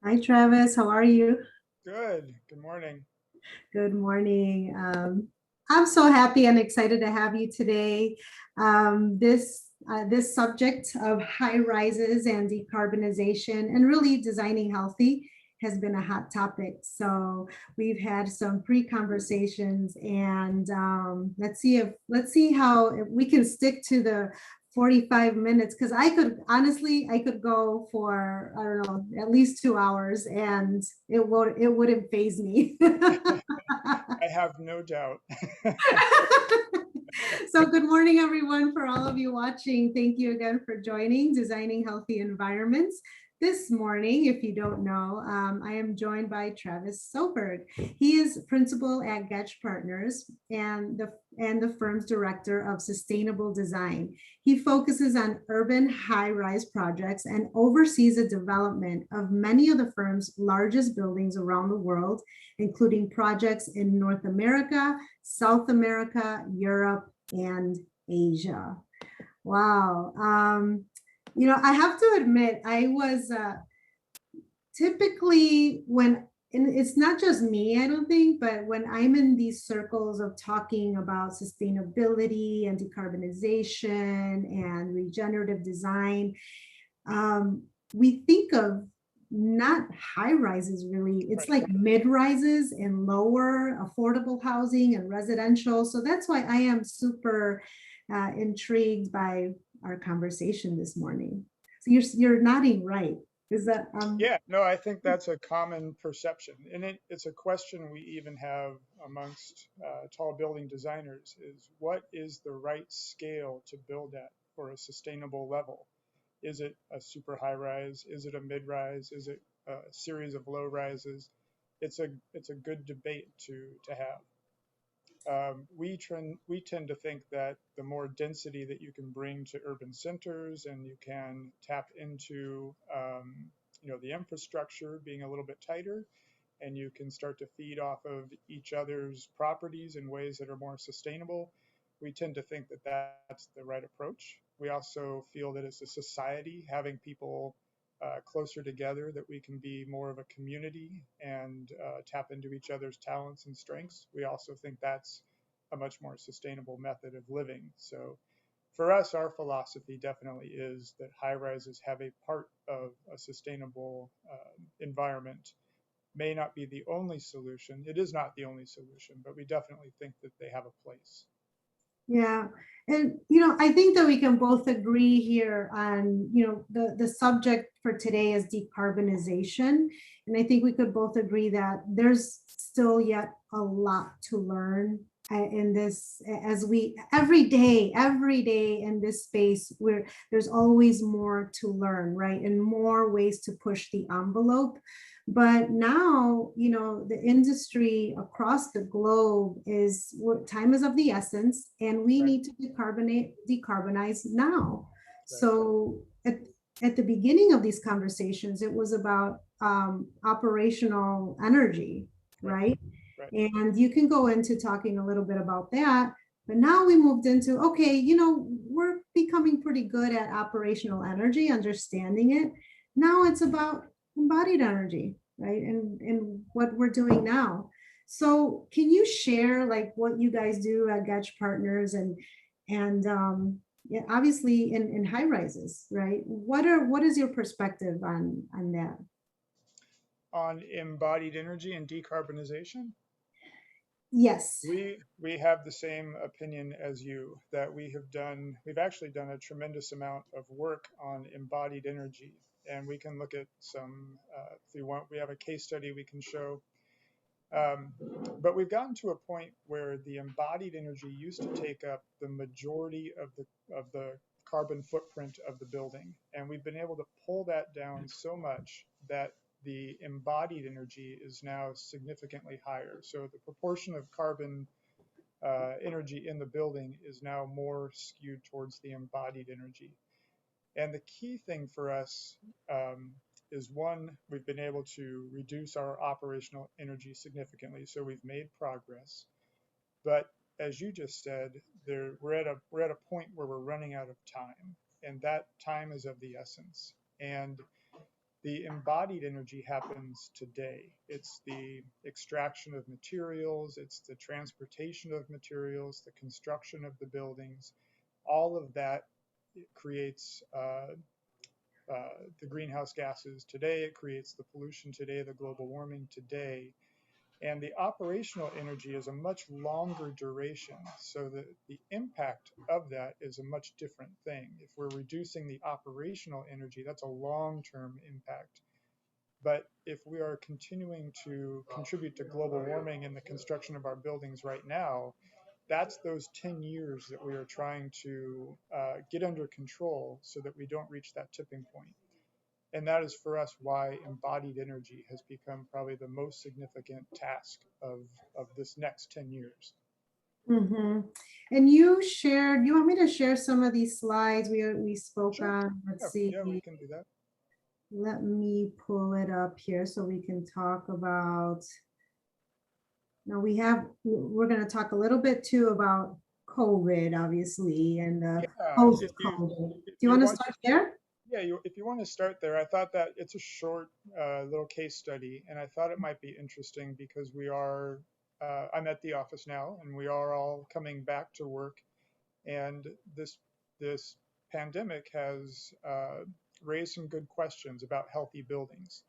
Hi, Travis. How are you? Good. Good morning. Good morning. I'm so happy and excited to have you today. This subject of high rises and decarbonization and really designing healthy has been a hot topic. So we've had some pre-conversations, and let's see how if we can stick to the 45 minutes, because I could go for, I don't know, at least 2 hours, and it wouldn't phase me. I have no doubt. So good morning, everyone. For all of you watching, thank you again for joining Designing Healthy Environments. This morning, if you don't know, I am joined by Travis Soberg. He is principal at Getch Partners and the firm's director of sustainable design. He focuses on urban high-rise projects and oversees the development of many of the firm's largest buildings around the world, including projects in North America, South America, Europe, and Asia. Wow. I have to admit, I was typically and it's not just me, I don't think, but when I'm in these circles of talking about sustainability and decarbonization and regenerative design, we think of not high rises really. It's Right. like mid rises and lower affordable housing and residential. So that's why I am super intrigued by our conversation this morning. So you're nodding right. Is that Yeah, no, I think that's a common perception. And it's a question we even have amongst tall building designers is what is the right scale to build at for a sustainable level? Is it a super high rise? Is it a mid rise? Is it a series of low rises? It's a good debate to have. We tend to think that the more density that you can bring to urban centers and you can tap into the infrastructure being a little bit tighter and you can start to feed off of each other's properties in ways that are more sustainable, we tend to think that that's the right approach. We also feel that as a society, having people closer together, that we can be more of a community and tap into each other's talents and strengths. We also think that's a much more sustainable method of living. So for us, our philosophy definitely is that high rises have a part of a sustainable environment. May not be the only solution. It is not the only solution, but we definitely think that they have a place. Yeah. And, I think that we can both agree here on, the subject for today is decarbonization. And I think we could both agree that there's still yet a lot to learn in this, as we every day in this space where there's always more to learn, right? And more ways to push the envelope. But now, the industry across the globe is time is of the essence, and we Right, need to decarbonize now. right, So at the beginning of these conversations, it was about operational energy, right, right? right. And you can go into talking a little bit about that. But now we moved into, okay, we're becoming pretty good at operational energy, understanding it. Now it's about embodied energy, right? And what we're doing now. So can you share like what you guys do at Getch Partners and yeah, obviously in high rises, right? What is your perspective on that? On embodied energy and decarbonization, Yes. we have the same opinion as you that we've actually done a tremendous amount of work on embodied energy, and we can look at some if you want, we have a case study we can show. um, but we've gotten to a point where the embodied energy used to take up the majority of the carbon footprint of the building, and we've been able to pull that down so much that the embodied energy is now significantly higher. So the proportion of carbon energy in the building is now more skewed towards the embodied energy. And the key thing for us is one, we've been able to reduce our operational energy significantly, so we've made progress. But as you just said, we're at a point where we're running out of time, and that time is of the essence. And The embodied energy happens today. It's the extraction of materials, it's the transportation of materials, the construction of the buildings. All of that creates the greenhouse gases today, it creates the pollution today, the global warming today. And the operational energy is a much longer duration. So the impact of that is a much different thing. If we're reducing the operational energy, that's a long-term impact. But if we are continuing to contribute to global warming in the construction of our buildings right now, that's those 10 years that we are trying to get under control so that we don't reach that tipping point. And that is for us why embodied energy has become probably the most significant task of this next 10 years. Mhm. And you shared, you want me to share some of these slides we spoke Sure. on? Let's Yeah, see. yeah, we can do that. Let me pull it up here so we can talk about. Now we're going to talk a little bit too about COVID, obviously, and Yeah, post-COVID. Do if you you want to want, start there? yeah, if you want to start there, I thought that it's a short little case study, and I thought it might be interesting because I'm at the office now, and we are all coming back to work, and this pandemic has raised some good questions about healthy buildings.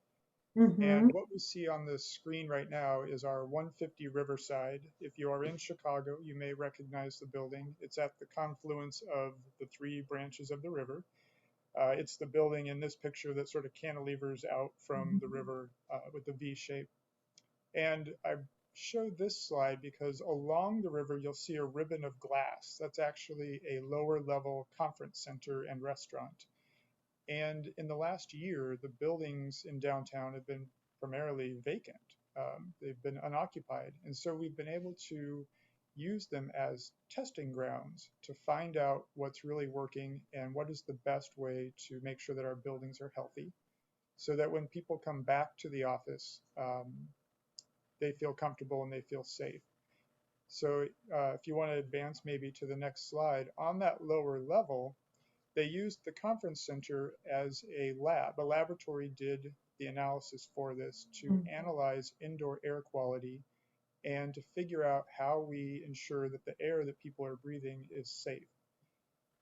And Mm-hmm. what we see on this screen right now is our 150 Riverside. If you are in Chicago, you may recognize the building. It's at the confluence of the three branches of the river. It's the building in this picture that sort of cantilevers out from the river with the V shape. And I showed this slide because along the river, you'll see a ribbon of glass. That's actually a lower level conference center and restaurant. And in the last year, the buildings in downtown have been primarily vacant. They've been unoccupied. And so we've been able to use them as testing grounds to find out what's really working and what is the best way to make sure that our buildings are healthy so that when people come back to the office, they feel comfortable and they feel safe. So if you want to advance maybe to the next slide, on that lower level, they used the conference center as a lab. A laboratory did the analysis for this to analyze indoor air quality and to figure out how we ensure that the air that people are breathing is safe.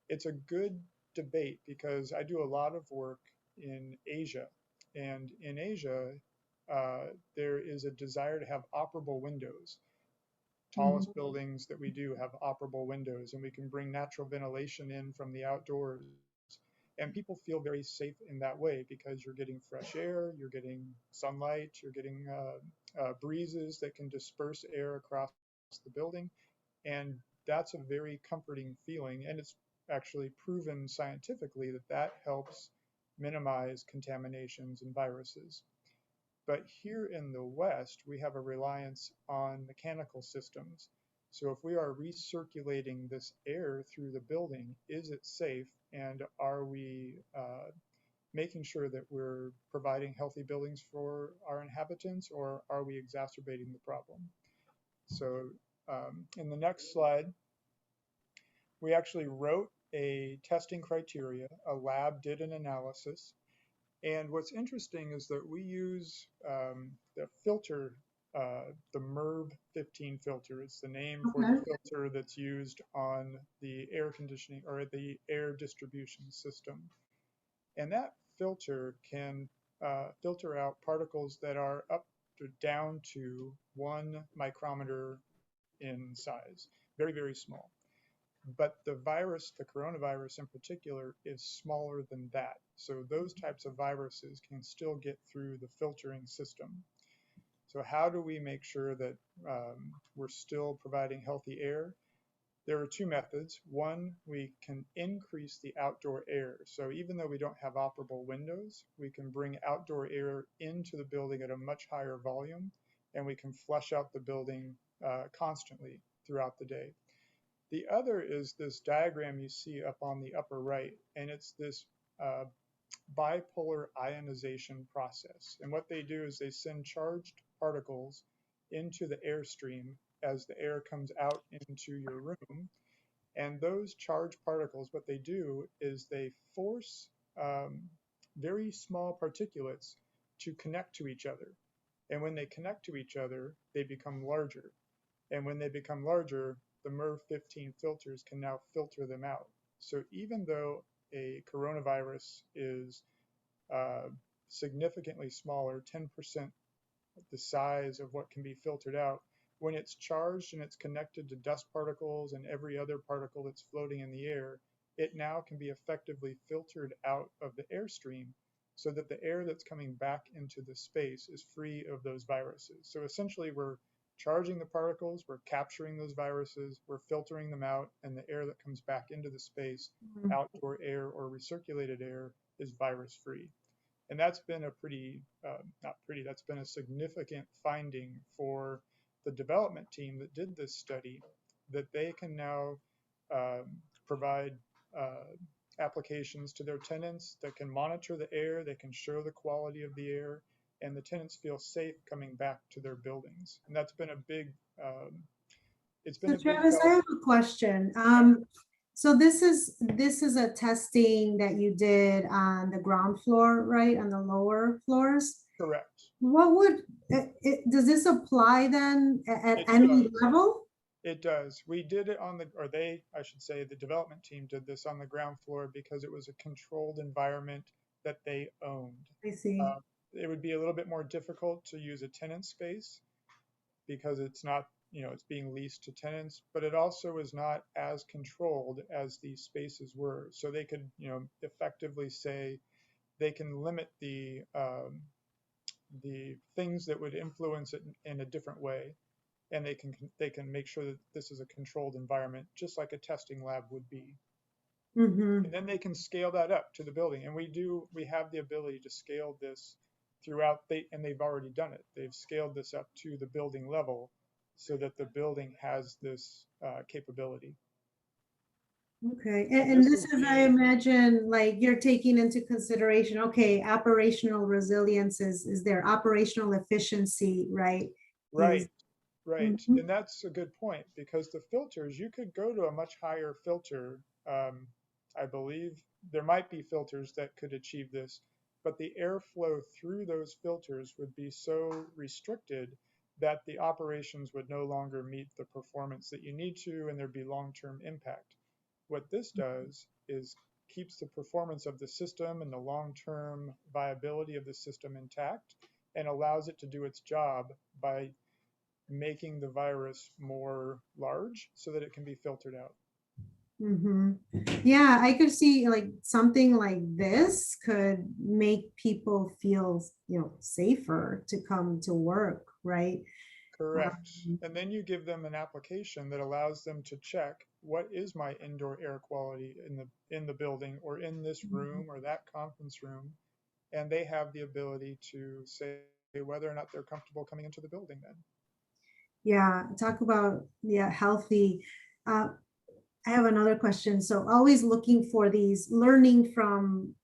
It's a good debate because I do a lot of work in Asia, and in Asia, there is a desire to have operable windows. Tallest buildings that we do have operable windows, and we can bring natural ventilation in from the outdoors. And people feel very safe in that way because you're getting fresh air, you're getting sunlight, you're getting breezes that can disperse air across the building. And that's a very comforting feeling. And it's actually proven scientifically that that helps minimize contaminations and viruses. But here in the West, we have a reliance on mechanical systems. So if we are recirculating this air through the building, is it safe? And are we making sure that we're providing healthy buildings for our inhabitants, or are we exacerbating the problem? So in the next slide, we actually wrote a testing criteria. A lab did an analysis. And what's interesting is that we use the filter, the MERV 15 filter. It's the name for the Okay. filter that's used on the air conditioning or the air distribution system. And that filter can filter out particles that are up to down to 1 micrometer in size, very, very small. But the virus, the coronavirus in particular, is smaller than that. So those types of viruses can still get through the filtering system. So how do we make sure that we're still providing healthy air? There are two methods. One, we can increase the outdoor air. So even though we don't have operable windows, we can bring outdoor air into the building at a much higher volume, and we can flush out the building constantly throughout the day. The other is this diagram you see up on the upper right, and it's this bipolar ionization process. And what they do is they send charged particles into the airstream as the air comes out into your room. And those charged particles, what they do is they force very small particulates to connect to each other. And when they connect to each other, they become larger. And when they become larger, the MERV 15 filters can now filter them out. So even though a coronavirus is uh, significantly smaller, 10% the size of what can be filtered out, when it's charged and it's connected to dust particles and every other particle that's floating in the air, it now can be effectively filtered out of the airstream so that the air that's coming back into the space is free of those viruses. So essentially, we're charging the particles, we're capturing those viruses, we're filtering them out, and the air that comes back into the space, outdoor air or recirculated air, is virus free. And that's been a not pretty, that's been a significant finding for the development team that did this study, that they can now um, provide applications to their tenants that can monitor the air, they can show the quality of the air, and the tenants feel safe coming back to their buildings. And that's been a big, it's been So a big Travis, I help. have a question. So this is a testing that you did on the ground floor, right? On the lower floors? Correct. What would, does this apply then at It any does. level? It does. We did it on the, or they, I should say, the development team did this on the ground floor because it was a controlled environment that they owned. I see. Uh, it would be a little bit more difficult to use a tenant space because it's not, it's being leased to tenants, but it also is not as controlled as these spaces were. So they could, effectively say they can limit the things that would influence it in a different way, and they can make sure that this is a controlled environment, just like a testing lab would be. Mm-hmm. And then they can scale that up to the building. And we have the ability to scale this throughout, and they've already done it. They've scaled this up to the building level so that the building has this capability. Okay, And and this this would is, I be imagine, like you're taking into consideration, okay, operational resilience is their operational efficiency, right? Is, right, right. mhm, And that's a good point because the filters, you could go to a much higher filter. I believe there might be filters that could achieve this, but the airflow through those filters would be so restricted that the operations would no longer meet the performance that you need to, and there'd be long-term impact. What this does is keeps the performance of the system and the long-term viability of the system intact and allows it to do its job by making the virus more large so that it can be filtered out. mhm. Yeah, I could see like something like this could make people feel, safer to come to work, right? Correct. Um, And then you give them an application that allows them to check what is my indoor air quality in the building or in this room or that conference room, and they have the ability to say whether or not they're comfortable coming into the building then. Yeah, talk about, yeah, healthy. Uh, I have another question. So always looking for these, learning from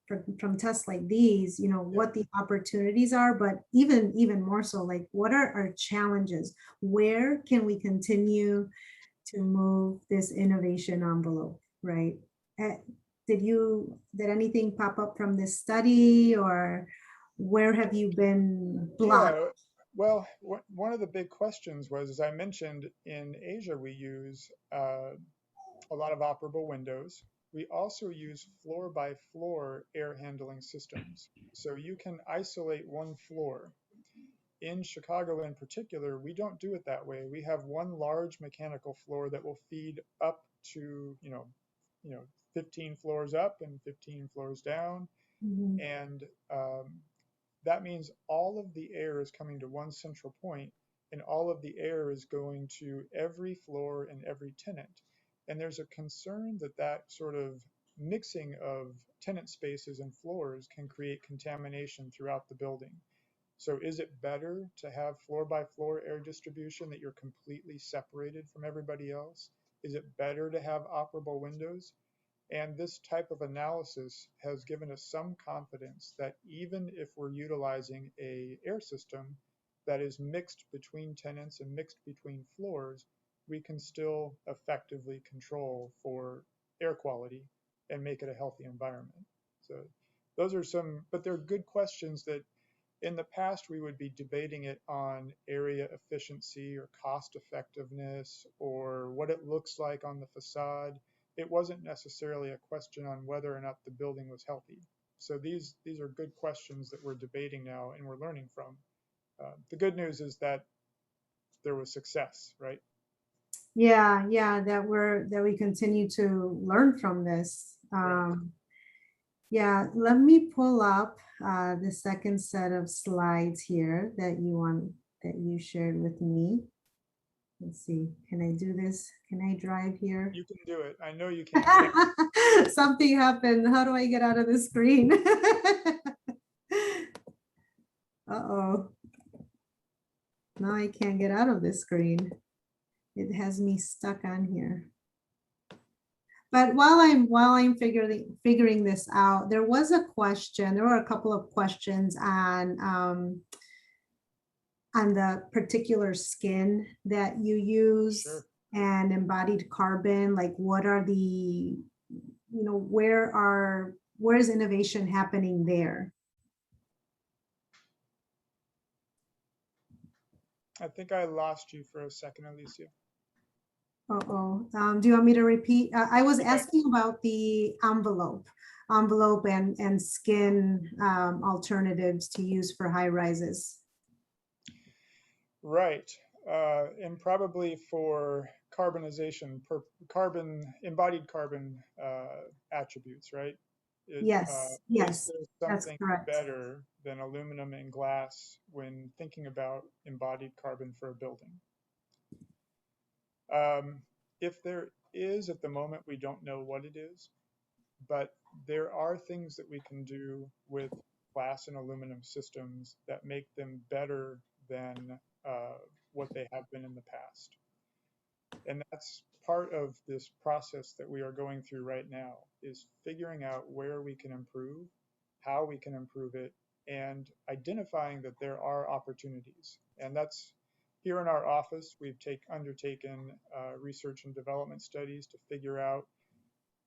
tests like these, Yeah. what the opportunities are, but even more so, like what are our challenges? Where can we continue to move this innovation envelope, right? Eh, did anything pop up from this study, or where have you been blocked? Yeah, well, one of the big questions was, as I mentioned, in Asia, we use a lot of operable windows. We also use floor by floor air handling systems. So you can isolate one floor. In Chicago in particular, we don't do it that way. We have one large mechanical floor that will feed up to, 15 floors up and 15 floors down. Mhm. And that means all of the air is coming to one central point, and all of the air is going to every floor and every tenant. And there's a concern that that sort of mixing of tenant spaces and floors can create contamination throughout the building. So is it better to have floor by floor air distribution that you're completely separated from everybody else? Is it better to have operable windows? And this type of analysis has given us some confidence that even if we're utilizing a air system that is mixed between tenants and mixed between floors, we can still effectively control for air quality and make it a healthy environment. So those are some, but they're good questions that in the past we would be debating it on area efficiency or cost effectiveness or what it looks like on the facade. It wasn't necessarily a question on whether or not the building was healthy. So these are good questions that we're debating now and we're learning from. The good news is that there was success, right? Yeah, yeah, that we continue to learn from this. Right. Yeah, let me pull up the second set of slides here that you shared with me. Let's see, can I do this? Can I drive here? You can do it. I know you can. Something happened. How do I get out of the screen? Uh-oh. Now I can't get out of the screen. It has me stuck on here. But while I'm figuring this out, there was a question. There were a couple of questions on the particular skin that you use Sure. and embodied carbon. Like, what are the, where is innovation happening there? I think I lost you for a second, Alicia. Uh-oh. Do you want me to repeat? I was Okay. asking about the envelope and skin alternatives to use for high rises. Right. And probably for carbonization, embodied carbon attributes, right? Yes, Is yes, there that's something correct. better than aluminum and glass when thinking about embodied carbon for a building? If there is at the moment, we don't know what it is, but there are things that we can do with glass and aluminum systems that make them better than what they have been in the past. And that's part of this process that we are going through right now is figuring out where we can improve, how we can improve it, and identifying that there are opportunities. And that's here in our office, we've undertaken research and development studies to figure out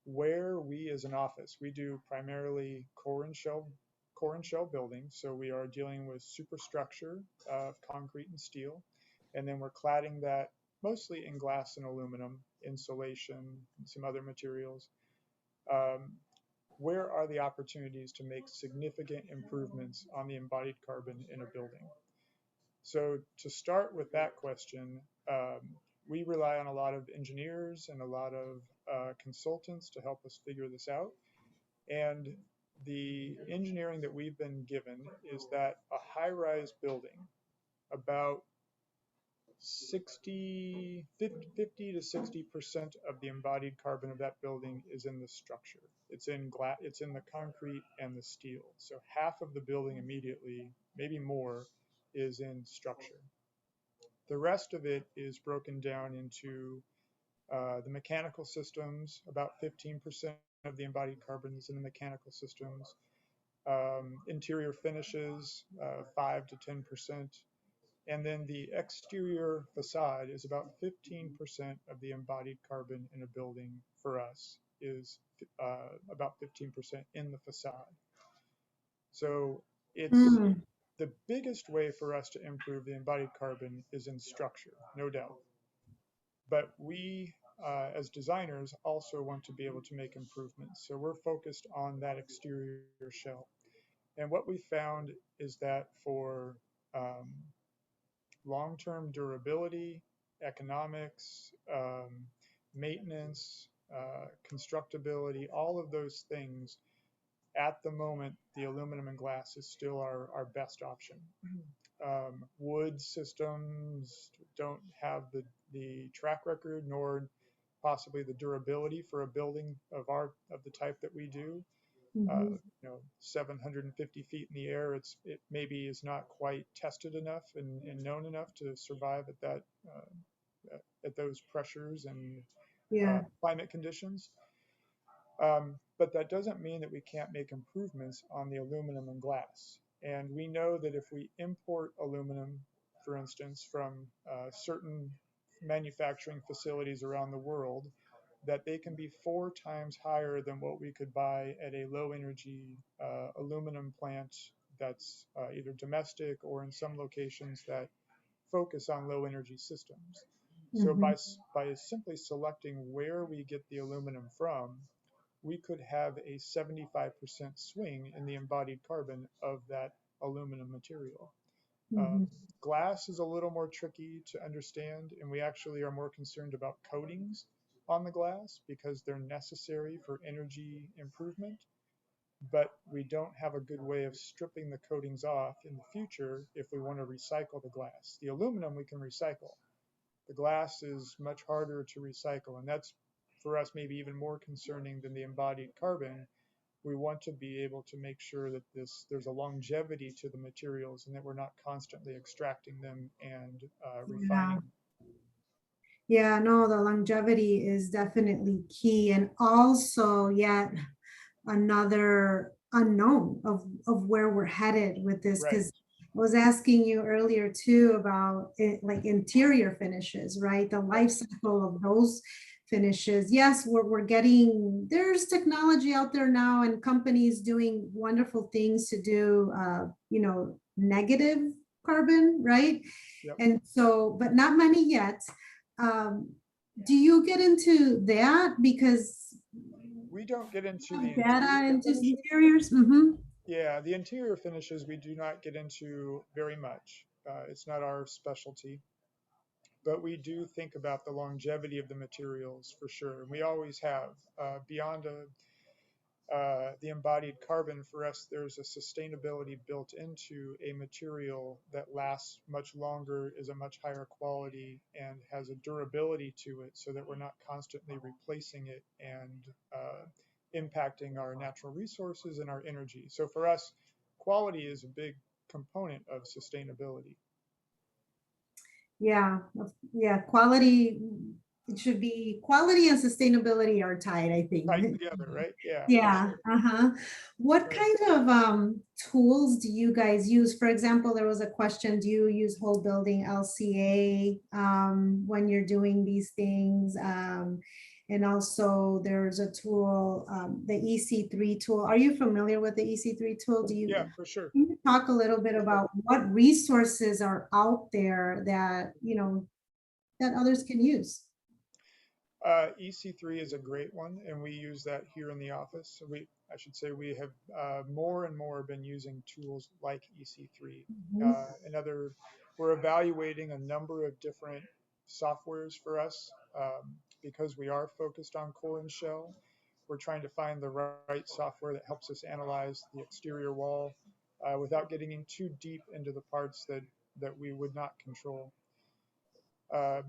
where we as an office, we do primarily core and shell buildings. So we are dealing with superstructure of concrete and steel, and then we're cladding that mostly in glass and aluminum, insulation, and some other materials. Um, where are the opportunities to make significant improvements on the embodied carbon in a building? So to start with that question, we rely on a lot of engineers and a lot of consultants to help us figure this out. And the engineering that we've been given is that a high-rise building, about 50 to 60% of the embodied carbon of that building is in the structure. It's in it's in the concrete and the steel. So half of the building immediately, maybe more, is in structure. The rest of it is broken down into the mechanical systems. About 15% of the embodied carbon is in the mechanical systems. Interior finishes, 5 to 10%. And then the exterior facade is about 15% of the embodied carbon in a building for us is about 15% in the facade. So it's Mm, the biggest way for us to improve the embodied carbon is in structure, no doubt. But we, as designers, also want to be able to make improvements. So we're focused on that exterior shell. And what we found is that for long-term durability, economics, maintenance, constructability, all of those things, at the moment, the aluminum and glass is still our best option. Wood systems don't have the track record nor possibly the durability for a building of the type that we do. mhm. 750 feet in the air, it maybe is not quite tested enough and known enough to survive at at those pressures and Yeah. climate conditions. But that doesn't mean that we can't make improvements on the aluminum and glass. And we know that if we import aluminum, for instance, from certain manufacturing facilities around the world, that they can be 4 times higher than what we could buy at a low energy aluminum plant that's either domestic or in some locations that focus on low energy systems. So Mhm. by simply selecting where we get the aluminum from, we could have a 75% swing in the embodied carbon of that aluminum material. Um, Mhm. Glass is a little more tricky to understand, and we actually are more concerned about coatings on the glass because they're necessary for energy improvement, but we don't have a good way of stripping the coatings off in the future if we want to recycle the glass. The aluminum we can recycle. The glass is much harder to recycle, and that's for us maybe even more concerning than the embodied carbon. We want to be able to make sure that there's a longevity to the materials and that we're not constantly extracting them and Yeah. refining. Yeah, no, the longevity is definitely key. And also, yet another unknown of where we're headed with this. Right. Because I was asking you earlier too about it, like interior finishes, right? The Yep. life cycle of those finishes. Yes, we're getting, there's technology out there now and companies doing wonderful things to do, negative carbon, right? Yep. And so, but not many yet. Um, do you get into that? Because We don't get into the data interior into finishes. interiors? Mm-hmm. Yeah, the interior finishes we do not get into very much. It's not our specialty, but we do think about the longevity of the materials for sure. We always have. Beyond the embodied carbon, for us, there's a sustainability built into a material that lasts much longer, is a much higher quality, and has a durability to it so that we're not constantly replacing it and impacting our natural resources and our energy. So for us, quality is a big component of sustainability. Yeah, yeah, quality, it should be quality and sustainability are tied, I Tied think. together, right? Yeah, for Yeah, sure. uh-huh. What Right. kind of tools do you guys use? For example, there was a question, do you use whole building LCA when you're doing these things? And also there's a tool, the EC3 tool. Are you familiar with the EC3 tool? Yeah, for sure. Can you talk a little bit For sure. about what resources are out there that, that others can use? EC3 is a great one, and we use that here in the office. So I should say, we have more and more been using tools like EC3. Mhm. We're evaluating a number of different softwares for us because we are focused on core and shell. We're trying to find the right software that helps us analyze the exterior wall without getting in too deep into the parts that we would not control. Uh,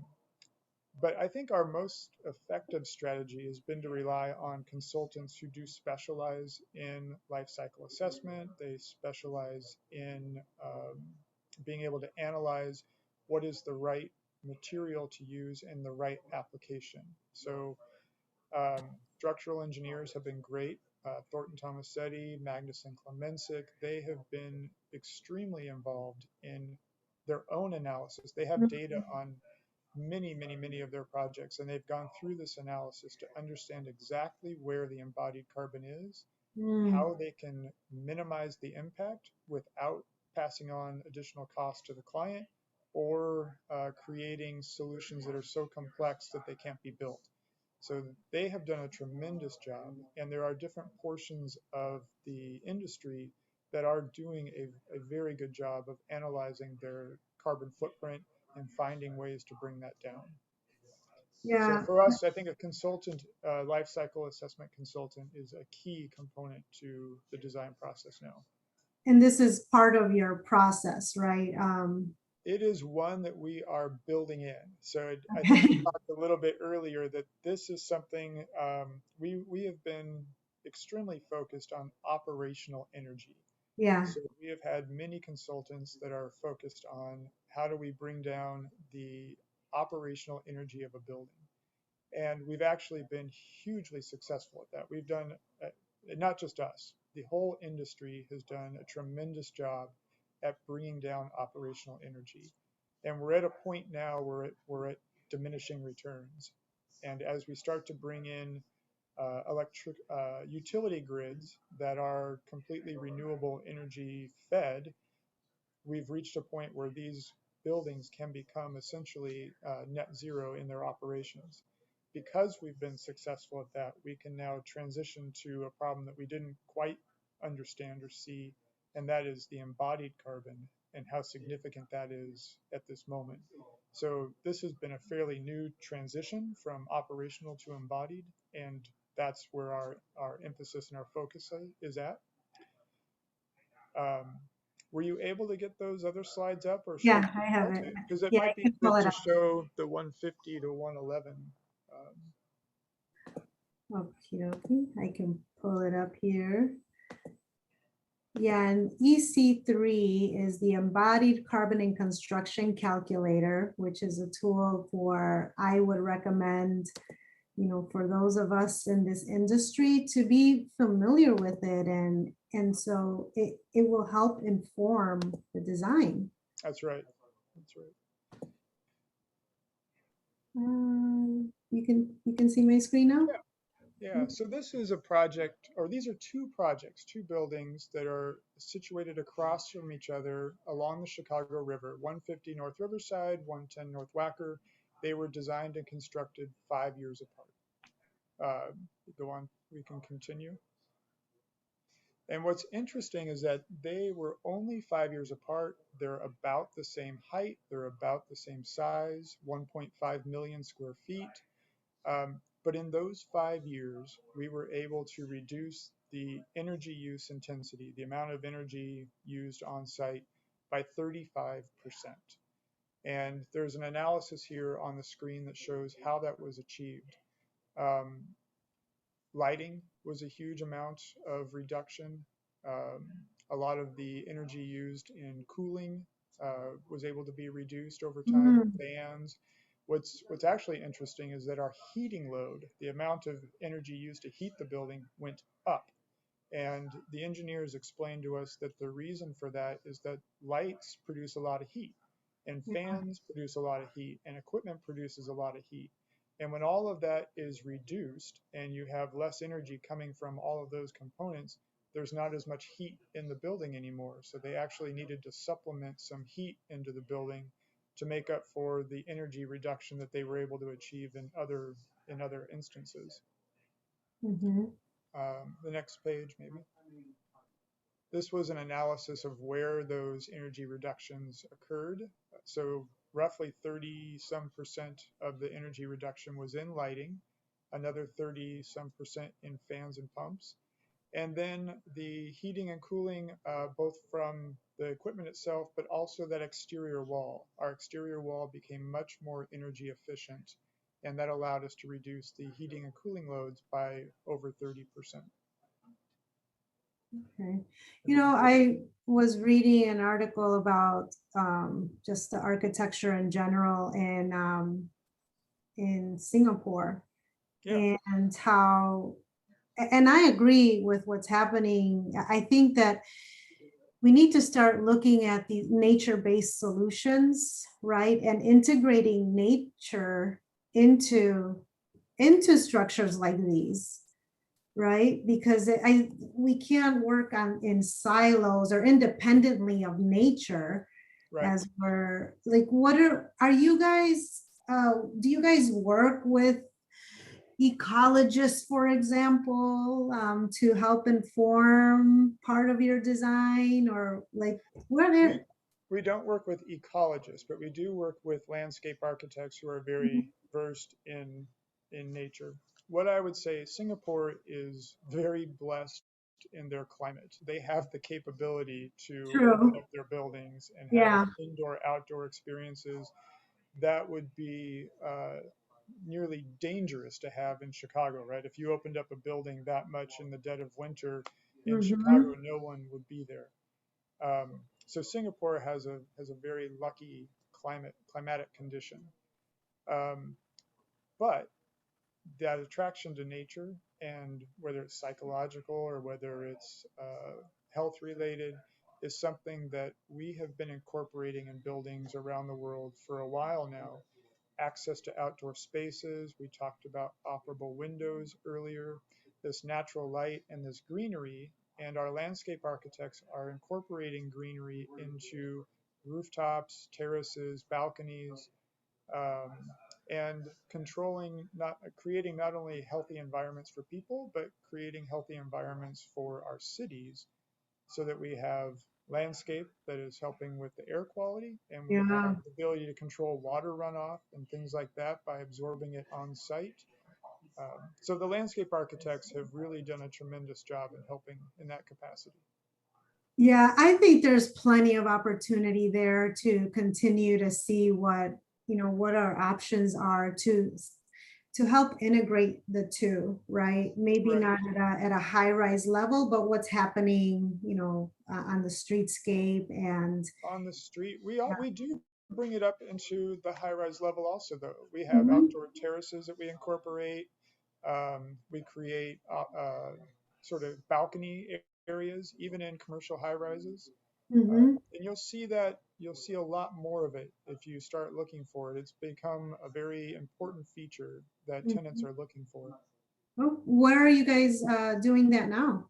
but I think our most effective strategy has been to rely on consultants who do specialize in life cycle assessment. They specialize in being able to analyze what is the right material to use in the right application. So um, structural engineers have been great. Thornton Tomasetti, Magnuson Clemensic, they have been extremely involved in their own analysis. They have data on many of their projects, and they've gone through this analysis to understand exactly where the embodied carbon is, Mm, how they can minimize the impact without passing on additional cost to the client or creating solutions that are so complex that they can't be built. So they have done a tremendous job, and there are different portions of the industry that are doing a very good job of analyzing their carbon footprint and finding ways to bring that down. So yeah, for us, I think a consultant, life cycle assessment consultant, is a key component to the design process now. and this is part of your process, right? It is one that we are building in. So I think we Okay. talked a little bit earlier that this is something we have been extremely focused on operational energy. Yeah. So we have had many consultants that are focused on how do we bring down the operational energy of a building. And we've actually been hugely successful at that. We've done, not just us, the whole industry has done a tremendous job at bringing down operational energy. And we're at a point now where we're at diminishing returns. And as we start to bring in electric utility grids that are completely renewable energy fed, we've reached a point where these buildings can become essentially net zero in their operations. Because we've been successful at that, we can now transition to a problem that we didn't quite understand or see, and that is the embodied carbon and how significant that is at this moment. So this has been a fairly new transition from operational to embodied, and that's where our emphasis and our focus is at. Um, were you able to get those other slides up, or should I Yeah, keep? I have it. Okay, because it Yeah, I might be can pull good it to up. show the 150 to 111. Okay, okay, I can pull it up here. Yeah, and EC3 is the Embodied Carbon and Construction Calculator, which is a tool for, I would recommend, for those of us in this industry to be familiar with it. And so it will help inform the design. That's right. That's right. You can see my screen now? Yeah, so this is a project, or these are two projects, two buildings that are situated across from each other along the Chicago River, 150 North Riverside, 110 North Wacker. They were designed and constructed 5 years apart. The one we can continue. And what's interesting is that they were only 5 years apart. They're about the same height. They're about the same size, 1.5 million square feet. But in those 5 years, we were able to reduce the energy use intensity, the amount of energy used on site, by 35%. And there's an analysis here on the screen that shows how that was achieved. Um, Lighting was a huge amount of reduction. Um, a lot of the energy used in cooling was able to be reduced over time. Mm, Fans. What's actually interesting is that our heating load, the amount of energy used to heat the building, went up. And the engineers explained to us that the reason for that is that lights produce a lot of heat, and yeah. fans produce a lot of heat, and equipment produces a lot of heat. And when all of that is reduced and you have less energy coming from all of those components, there's not as much heat in the building anymore. So they actually needed to supplement some heat into the building to make up for the energy reduction that they were able to achieve in other instances. Mhm. The next page, maybe. This was an analysis of where those energy reductions occurred. So roughly 30 some percent of the energy reduction was in lighting, another 30 some percent in fans and pumps. And then the heating and cooling, both from the equipment itself, but also that exterior wall. Our exterior wall became much more energy efficient, and that allowed us to reduce the heating and cooling loads by over 30%. Okay. I was reading an article about just the architecture in general in Singapore, Yeah, and how, and I agree with what's happening. I think that we need to start looking at the nature-based solutions, right? And integrating nature into structures like these, right? Because we can't work on in silos or independently of nature, right. as we're like, are you guys, do you guys work with ecologists, for example, to help inform part of your design, or like what We are, we don't work with ecologists, but we do work with landscape architects who are very versed in nature. What I would say, Singapore is very blessed in their climate. They have the capability to open true? up their buildings and have Yeah. indoor outdoor experiences that would be nearly dangerous to have in Chicago, right? If you opened up a building that much in the dead of winter in Chicago, Hmm. no one would be there. So Singapore has a very lucky climatic condition, um, but that attraction to nature, and whether it's psychological or whether it's health related, is something that we have been incorporating in buildings around the world for a while now, access to outdoor spaces. We talked about operable windows earlier, this natural light and this greenery. And our landscape architects are incorporating greenery into rooftops, terraces, balconies, um, and controlling, not creating not only healthy environments for people, but creating healthy environments for our cities so that we have landscape that is helping with the air quality, and we have Yeah. the ability to control water runoff and things like that by absorbing it on site. So the landscape architects have really done a tremendous job in helping in that capacity. Yeah, I think there's plenty of opportunity there to continue to see what, what our options are to help integrate the two, right? Maybe Right. not at a high rise level, but what's happening, on the streetscape and On the street, we do bring it up into the high-rise level also, though. We have Mhm, outdoor terraces that we incorporate. We create sort of balcony areas, even in commercial high rises. mhm, And you'll see a lot more of it if you start looking for it. It's become a very important feature that tenants mhm. are looking for. Oh, where are you guys doing that now?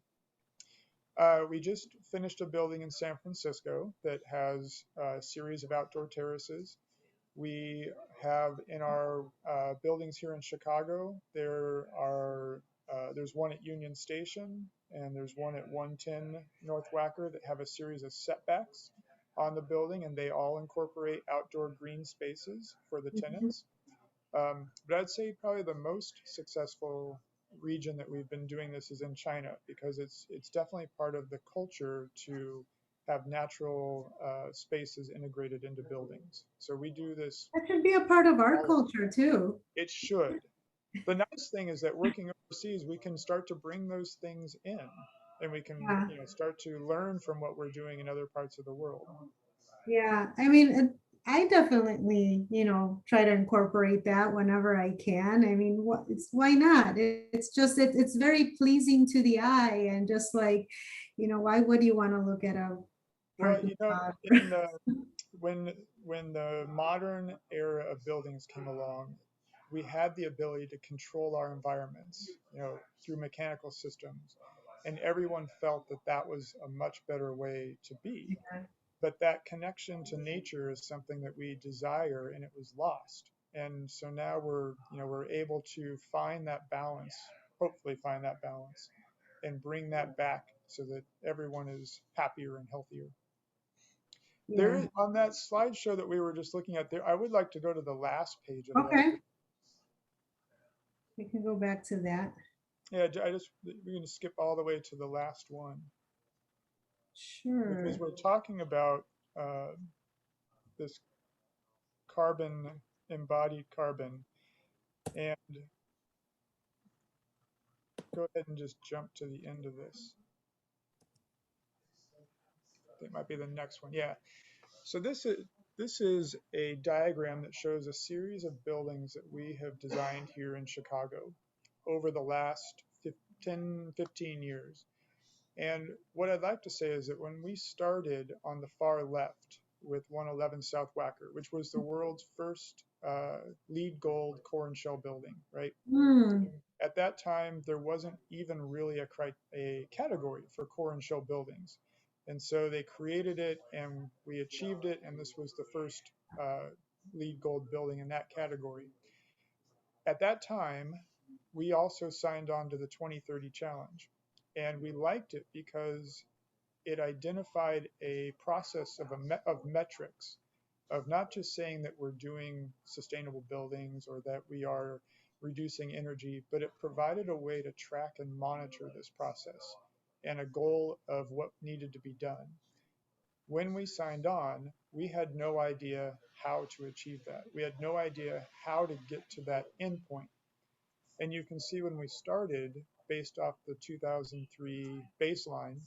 We just finished a building in San Francisco that has a series of outdoor terraces. We have in our buildings here in Chicago, there's one at Union Station and there's one at 110 North Wacker that have a series of setbacks on the building, and they all incorporate outdoor green spaces for the Mhm. tenants. But I'd say probably the most successful region that we've been doing this is in China, because it's definitely part of the culture to have natural spaces integrated into buildings. So we do this That should be a part of our all. culture too. It should. The nice thing is that working overseas, we can start to bring those things in, and we can, Yeah. start to learn from what we're doing in other parts of the world. Yeah, I mean, I definitely, try to incorporate that whenever I can. I mean, why not? It's just it's very pleasing to the eye, and just like, why would you want to look at a Well, parking lot? in the when the modern era of buildings came along, we had the ability to control our environments, through mechanical systems, and everyone felt that that was a much better way to be. But that connection to nature is something that we desire, and it was lost. And so now we're able to find that balance, hopefully find that balance, and bring that back so that everyone is happier and healthier. Yeah. There, on that slideshow that we were just looking at there, I would like to go to the last page of that. Okay, we can go back to that. Yeah, we're going to skip all the way to the last one, because Sure. we're talking about uh, this carbon, embodied carbon. And go ahead and just jump to the end of this. That might be the next one. Yeah. So this is a diagram that shows a series of buildings that we have designed here in Chicago over the last 10, 15 years. And what I'd like to say is that when we started on the far left with 111 South Wacker, which was the world's first LEED Gold core and shell building, right? Hmm. At that time, there wasn't even really a category for core and shell buildings. And so they created it and we achieved it. And this was the first LEED Gold building in that category. At that time, we also signed on to the 2030 challenge. And we liked it because it identified a process of metrics, of not just saying that we're doing sustainable buildings or that we are reducing energy, but it provided a way to track and monitor this process and a goal of what needed to be done. When we signed on, we had no idea how to achieve that. We had no idea how to get to that endpoint. And you can see when we started, based off the 2003 baseline,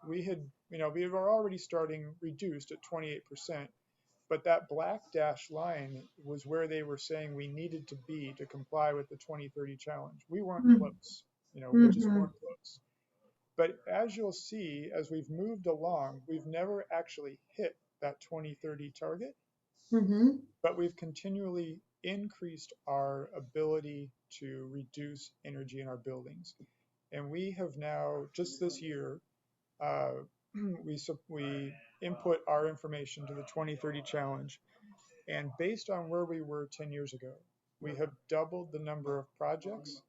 we were already starting reduced at 28%, but that black dash line was where they were saying we needed to be to comply with the 2030 challenge. We weren't close, we just Mm-hmm. weren't close. But as you'll see, as we've moved along, we've never actually hit that 2030 target. Mm-hmm. but we've continually increased our ability to reduce energy in our buildings. And we have now, just this year, uh, we input our information to the 2030 challenge. And based on where we were 10 years ago, we have doubled the number of projects.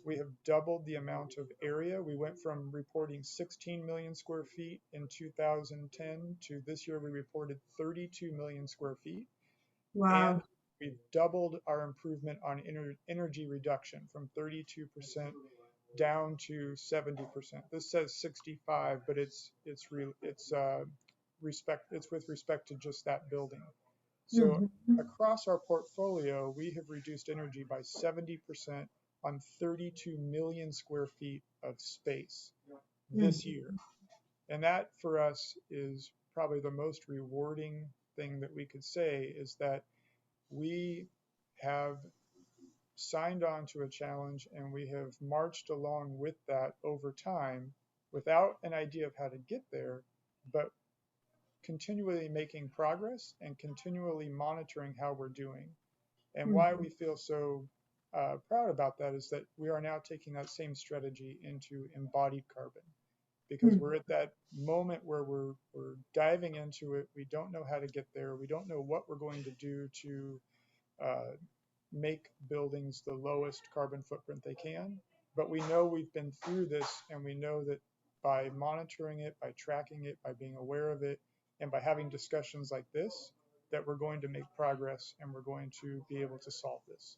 We have doubled the amount of area. We went from reporting 16 million square feet in 2010 to this year we reported 32 million square feet. And Wow. we've doubled our improvement on energy reduction from 32% down to 70%. This says 65, but it's with respect to just that building. So Mm-hmm. across our portfolio, we have reduced energy by 70% on 32 million square feet of space this Mm-hmm. year. And that for us is probably the most rewarding thing that we could say is that we have signed on to a challenge and we have marched along with that over time without an idea of how to get there, but continually making progress and continually monitoring how we're doing. And why Mm-hmm. we feel so proud about that is that we are now taking that same strategy into embodied carbon because we're at that moment where we're diving into it. We don't know how to get there. We don't know what we're going to do to uh, make buildings the lowest carbon footprint they can. But we know we've been through this and we know that by monitoring it, by tracking it, by being aware of it, and by having discussions like this, that we're going to make progress and we're going to be able to solve this.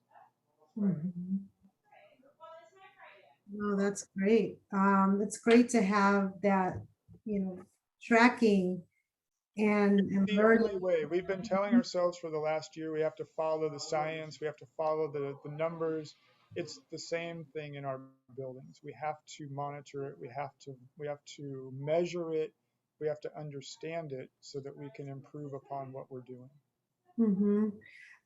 Mm-hmm. No, that's great. It's great to have that, you know, tracking and The learning. only way we've been telling ourselves for the last year, we have to follow the science, we have to follow the numbers. It's the same thing in our buildings. We have to monitor it. We have to measure it. We have to understand it so that we can improve upon what we're doing. Mm-hmm.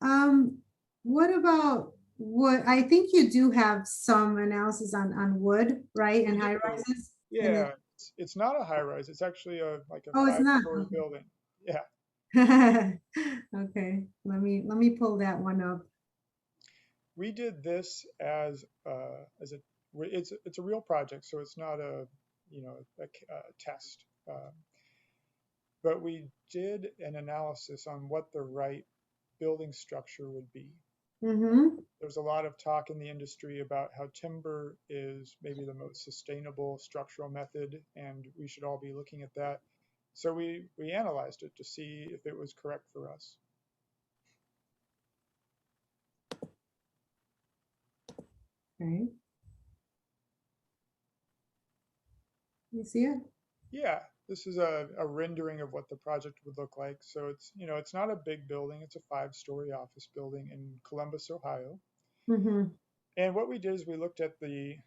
Um, what about wood? I think you do have some analysis on wood, right? We And high do. rises. And then, Yeah, it's not a high rise. It's actually like a oh, it's not. five-story building. Yeah, Okay, let me pull that one up. we did this as a it's a real project, so it's not a a test. But we did an analysis on what the right building structure would be. Mm-hmm. There's a lot of talk in the industry about how timber is maybe the most sustainable structural method, and we should all be looking at that. So we analyzed it to see if it was correct for us. Okay, you see it? Yeah, this is a rendering of what the project would look like. So it's not a big building. It's a five-story office building in Columbus, Ohio. Mm-hmm. And what we did is we looked at the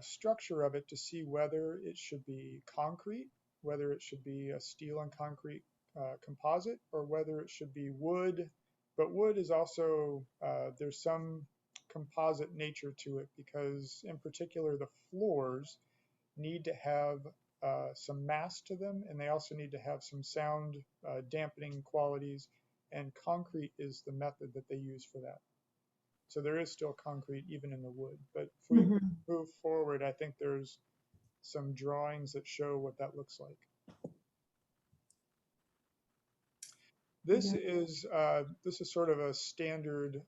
structure of it to see whether it should be concrete, whether it should be a steel and concrete composite, or whether it should be wood. But wood is also there's some composite nature to it because, in particular, the floors need to have some mass to them, and they also need to have some sound dampening qualities. And concrete is the method that they use for that. So there is still concrete even in the wood. But if we Mm-hmm. move forward, I think there's some drawings that show what that looks like. This is sort of a standard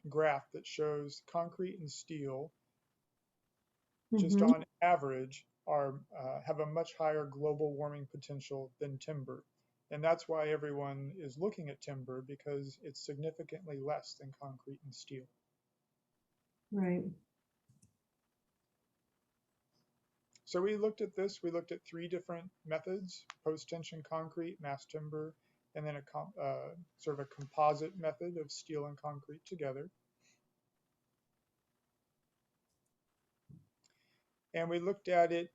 graph that shows concrete and steel, just Mm-hmm. on average, are have a much higher global warming potential than timber. And that's why everyone is looking at timber because it's significantly less than concrete and steel. Right. So we looked at this. We looked at three different methods: post-tension concrete, mass timber, and then sort of a composite method of steel and concrete together. And we looked at it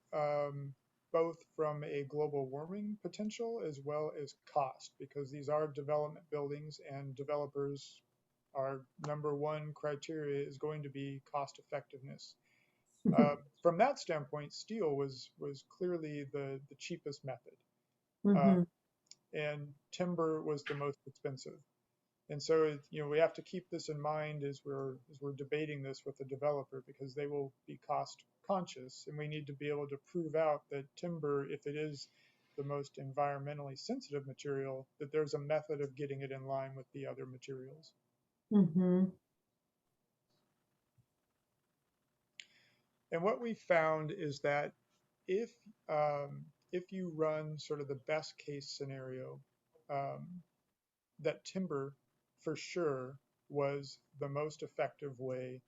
both from a global warming potential as well as cost, because these are development buildings and developers, our number one criteria is going to be cost effectiveness. From that standpoint, steel was clearly the cheapest method. Uh, Mm-hmm. and timber was the most expensive. And so, we have to keep this in mind as we're debating this with the developer, because they will be cost conscious, and we need to be able to prove out that timber, if it is the most environmentally sensitive material, that there's a method of getting it in line with the other materials. Mhm. And what we found is that if if you run sort of the best case scenario, um, that timber for sure was the most effective way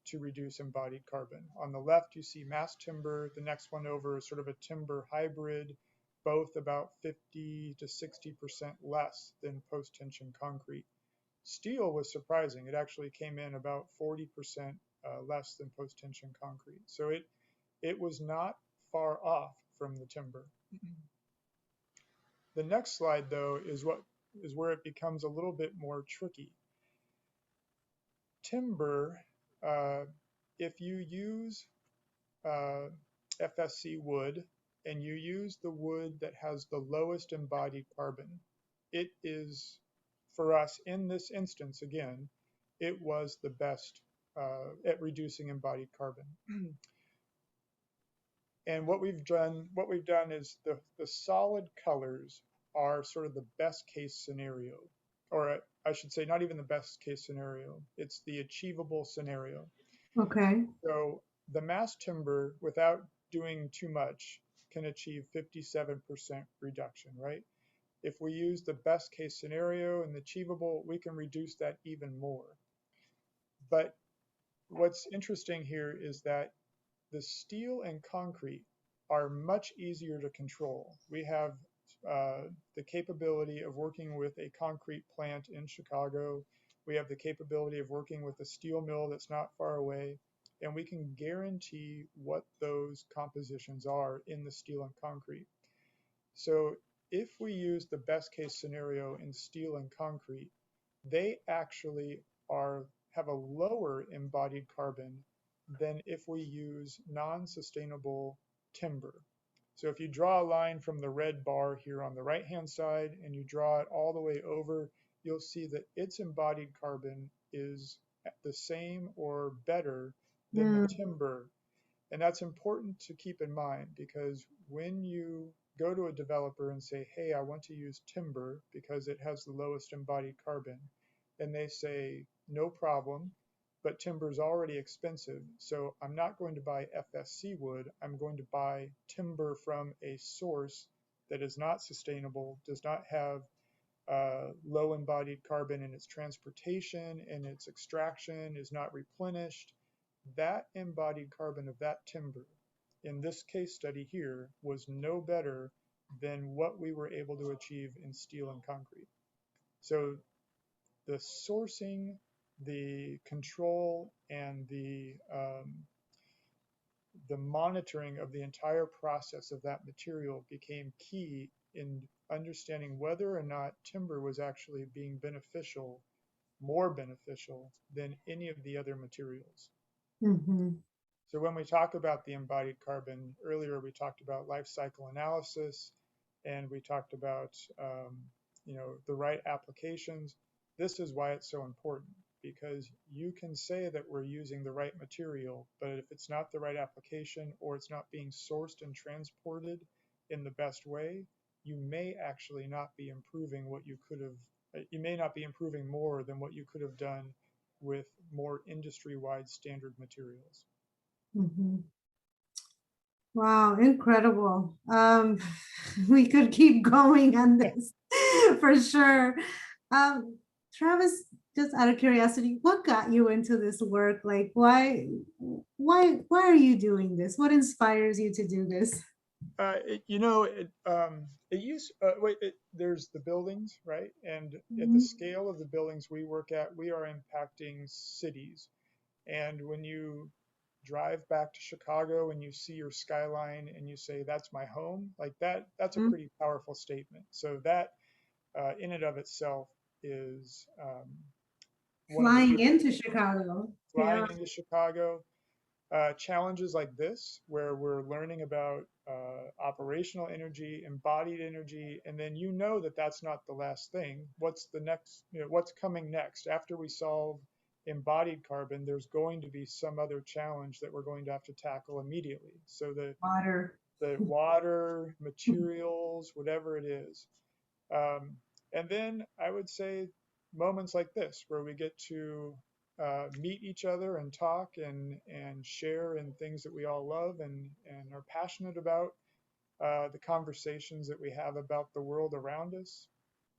to reduce embodied carbon. On the left, you see mass timber. The next one over is sort of a timber hybrid, both about 50 to 60% less than post-tension concrete. Steel was surprising. It actually came in about 40% less than post-tension concrete. So it was not far off from the timber. The next slide, though, is where it becomes a little bit more tricky. Timber, if you use FSC wood and you use the wood that has the lowest embodied carbon, it is, for us in this instance, again, it was the best at reducing embodied carbon. And what we've done is the solid colors are sort of the best case scenario, or I should say not even the best case scenario, it's the achievable scenario. Okay. So the mass timber, without doing too much, can achieve 57% reduction, right? If we use the best case scenario and the achievable, we can reduce that even more. But what's interesting here is that the steel and concrete are much easier to control. We have the capability of working with a concrete plant in Chicago. We have the capability of working with a steel mill that's not far away, and we can guarantee what those compositions are in the steel and concrete. So if we use the best case scenario in steel and concrete, they actually have a lower embodied carbon than if we use non-sustainable timber. So if you draw a line from the red bar here on the right-hand side and you draw it all the way over, you'll see that its embodied carbon is the same or better than the timber. And that's important to keep in mind, because when you go to a developer and say, hey, I want to use timber because it has the lowest embodied carbon, and they say, no problem, but timber is already expensive, so I'm not going to buy FSC wood. I'm going to buy timber from a source that is not sustainable, does not have low embodied carbon in its transportation and its extraction, is not replenished. That embodied carbon of that timber in this case study here was no better than what we were able to achieve in steel and concrete. So the sourcing, the control, and the monitoring of the entire process of that material became key in understanding whether or not timber was actually being beneficial, more beneficial than any of the other materials. Mm-hmm. So when we talk about the embodied carbon, earlier we talked about life cycle analysis, and we talked about the right applications. This is why it's so important, because you can say that we're using the right material, but if it's not the right application or it's not being sourced and transported in the best way, you may actually not be improving what you could have. You may not be improving more than what you could have done with more industry-wide standard materials. Mm-hmm. Wow, incredible. We could keep going on this for sure. Travis, just out of curiosity, what got you into this work? Like, why are you doing this? What inspires you to do this? There's the buildings, right? And at the Mhm. scale of the buildings we work at, we are impacting cities. And when you drive back to Chicago and you see your skyline and you say, that's my home, like that's a pretty powerful statement. So that in and of itself is one of the Flying reasons. into Chicago. Yeah. Flying into Chicago, challenges like this, where we're learning about operational energy, embodied energy, and then you know that that's not the last thing. What's the next, what's coming next? After we solve embodied carbon, there's going to be some other challenge that we're going to have to tackle immediately. So Water. the water, materials, whatever it is. Um, and then I would say moments like this, where we get to meet each other and talk and share in things that we all love and are passionate about, the conversations that we have about the world around us.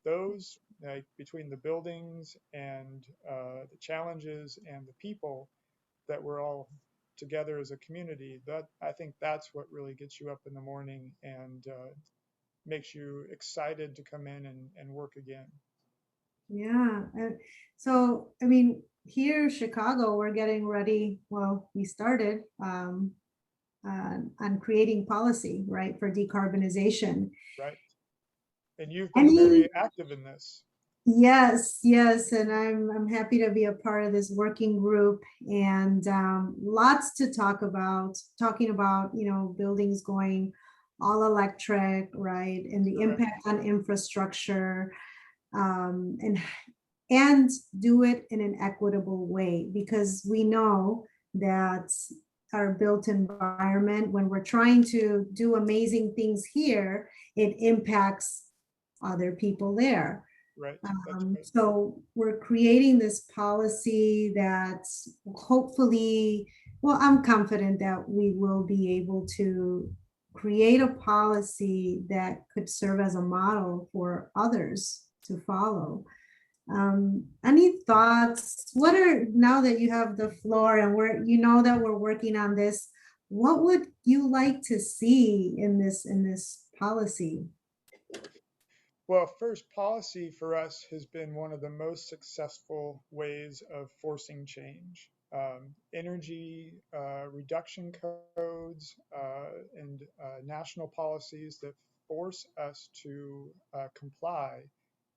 Those, like between the buildings and the challenges and the people that we're all together as a community, that I think that's what really gets you up in the morning and makes you excited to come in and work again. Yeah. So, I mean, here in Chicago, we're getting ready. Well, we started on creating policy, right, for decarbonization. Right. And you've been Any, very active in this. yes, yes, and I'm happy to be a part of this working group and lots to talk about. Talking about buildings going all electric, right, and the Correct. impact on infrastructure, and do it in an equitable way, because we know that our built environment, when we're trying to do amazing things here, it impacts other people there. Right. That's right. So we're creating this policy that hopefully, well, I'm confident that we will be able to create a policy that could serve as a model for others to follow. Any thoughts? What are, now that you have the floor and that we're working on this, what would you like to see in this policy? Well, first, policy for us has been one of the most successful ways of forcing change. Energy reduction codes and national policies that force us to comply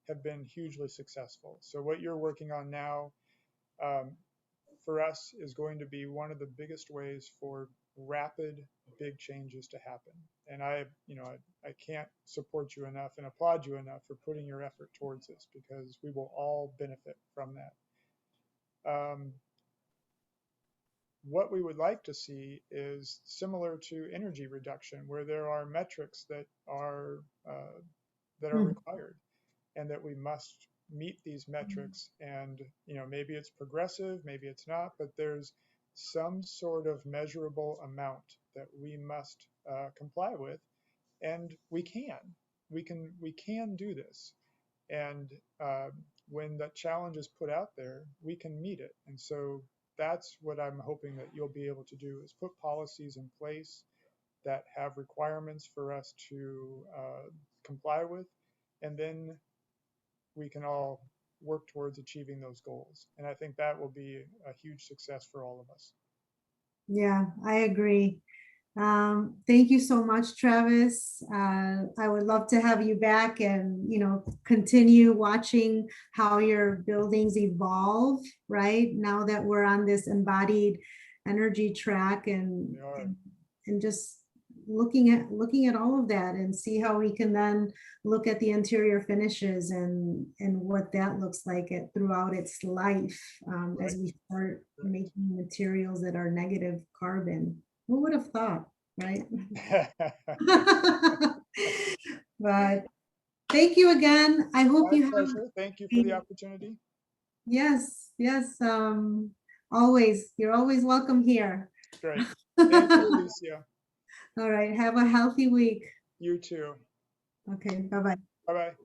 have been hugely successful. So what you're working on now, um, for us, is going to be one of the biggest ways for rapid, big changes to happen. And I can't support you enough and applaud you enough for putting your effort towards this, because we will all benefit from that. What we would like to see is similar to energy reduction, where there are metrics that are Hmm. required, and that we must meet these metrics. And maybe it's progressive, maybe it's not, but there's some sort of measurable amount that we must comply with, and we can do this. And when that challenge is put out there, we can meet it. And so that's what I'm hoping that you'll be able to do, is put policies in place that have requirements for us to comply with, and then we can all work towards achieving those goals. And I think that will be a huge success for all of us. Yeah, I agree. Thank you so much, Travis. I would love to have you back and, continue watching how your buildings evolve, right? Now that we're on this embodied energy track, and just looking at all of that, and see how we can then look at the interior finishes and what that looks like throughout its life, as Right. we start Right. making materials that are negative carbon. Who would have thought, right? But thank you again. I hope My you have pleasure. Thank you for the opportunity. yes, yes. Always, you're always welcome here. Great. Thank you, Alicia. All right. Have a healthy week. You too. Okay. Bye-bye. Bye bye.